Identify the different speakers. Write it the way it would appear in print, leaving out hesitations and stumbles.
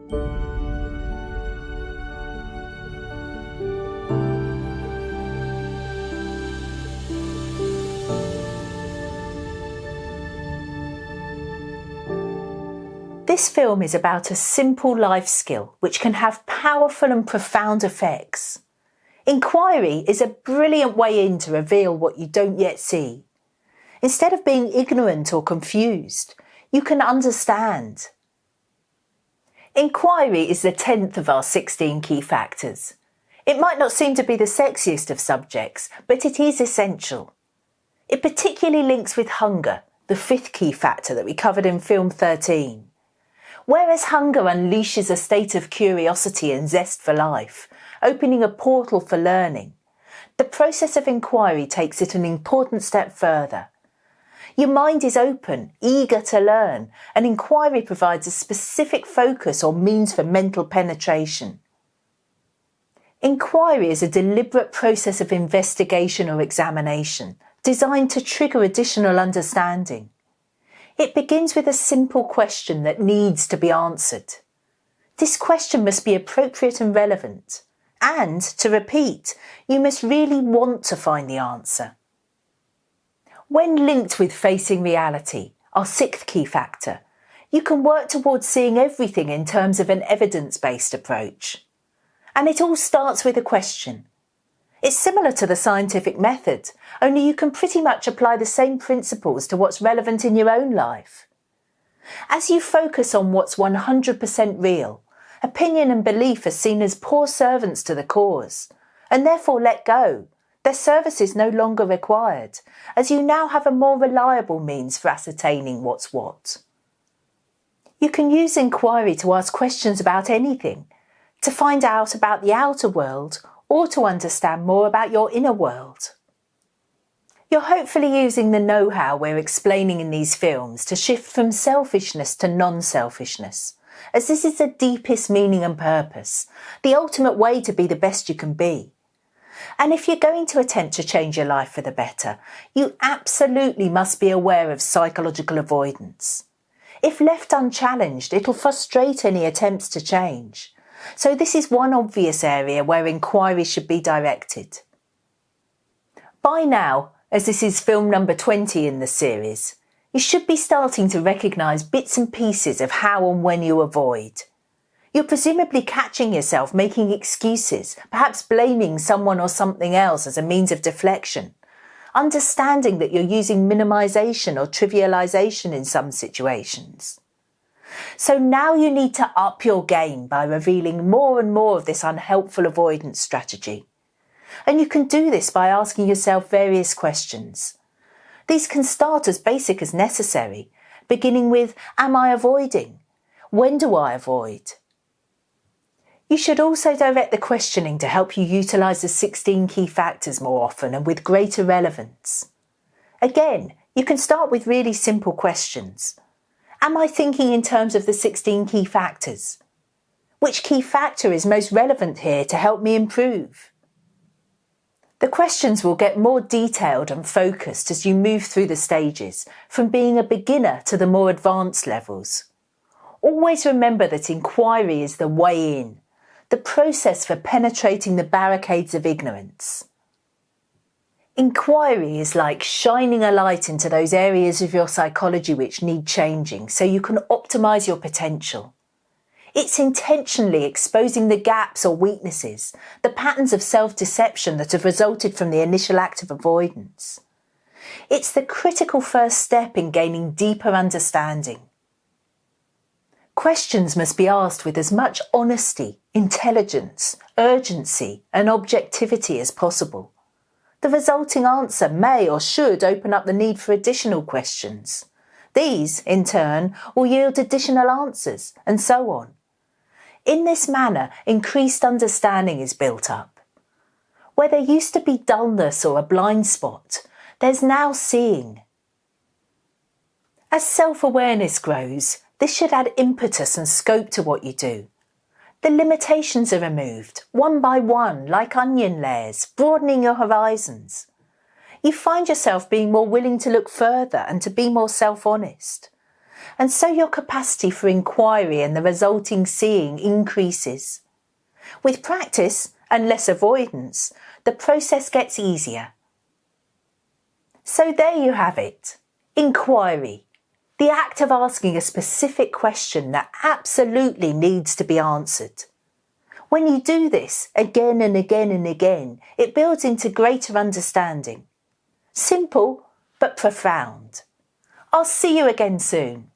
Speaker 1: This film is about a simple life skill which can have powerful and profound effects. Inquiry is a brilliant way in to reveal what you don't yet see. Instead of being ignorant or confused, you can understand. Inquiry is the 10th of our 16 key factors. It might not seem to be the sexiest of subjects, but it is essential. It particularly links with hunger, the 5th key factor that we covered in film 13. Whereas hunger unleashes a state of curiosity and zest for life, opening a portal for learning, the process of inquiry takes it an important step further. Your mind is open, eager to learn, and inquiry provides a specific focus or means for mental penetration. Inquiry is a deliberate process of investigation or examination, designed to trigger additional understanding. It begins with a simple question that needs to be answered. This question must be appropriate and relevant. And, to repeat, you must really want to find the answer. When linked with facing reality, our 6th key factor, you can work towards seeing everything in terms of an evidence-based approach. And it all starts with a question. It's similar to the scientific method, only you can pretty much apply the same principles to what's relevant in your own life. As you focus on what's 100% real, opinion and belief are seen as poor servants to the cause, and therefore let go. Their service is no longer required, as you now have a more reliable means for ascertaining what's what. You can use inquiry to ask questions about anything, to find out about the outer world, or to understand more about your inner world. You're hopefully using the know-how we're explaining in these films to shift from selfishness to non-selfishness, as this is the deepest meaning and purpose, the ultimate way to be the best you can be. And if you're going to attempt to change your life for the better, you absolutely must be aware of psychological avoidance. If left unchallenged, it'll frustrate any attempts to change. So this is one obvious area where inquiry should be directed. By now, as this is film number 20 in the series, you should be starting to recognise bits and pieces of how and when you avoid. You're presumably catching yourself making excuses, perhaps blaming someone or something else as a means of deflection, understanding that you're using minimisation or trivialisation in some situations. So now you need to up your game by revealing more and more of this unhelpful avoidance strategy. And you can do this by asking yourself various questions. These can start as basic as necessary, beginning with, am I avoiding? When do I avoid? You should also direct the questioning to help you utilise the 16 key factors more often and with greater relevance. Again, you can start with really simple questions. Am I thinking in terms of the 16 key factors? Which key factor is most relevant here to help me improve? The questions will get more detailed and focused as you move through the stages, from being a beginner to the more advanced levels. Always remember that inquiry is the way in, the process for penetrating the barricades of ignorance. Inquiry is like shining a light into those areas of your psychology which need changing so you can optimise your potential. It's intentionally exposing the gaps or weaknesses, the patterns of self-deception that have resulted from the initial act of avoidance. It's the critical first step in gaining deeper understanding. Questions must be asked with as much honesty, intelligence, urgency and objectivity as possible. The resulting answer may or should open up the need for additional questions. These, in turn, will yield additional answers, and so on. In this manner, increased understanding is built up. Where there used to be dullness or a blind spot, there's now seeing. As self-awareness grows, this should add impetus and scope to what you do. The limitations are removed, one by one, like onion layers, broadening your horizons. You find yourself being more willing to look further and to be more self-honest. And so your capacity for inquiry and the resulting seeing increases. With practice and less avoidance, the process gets easier. So there you have it. Inquiry. The act of asking a specific question that absolutely needs to be answered. When you do this again and again and again, it builds into greater understanding. Simple, but profound. I'll see you again soon.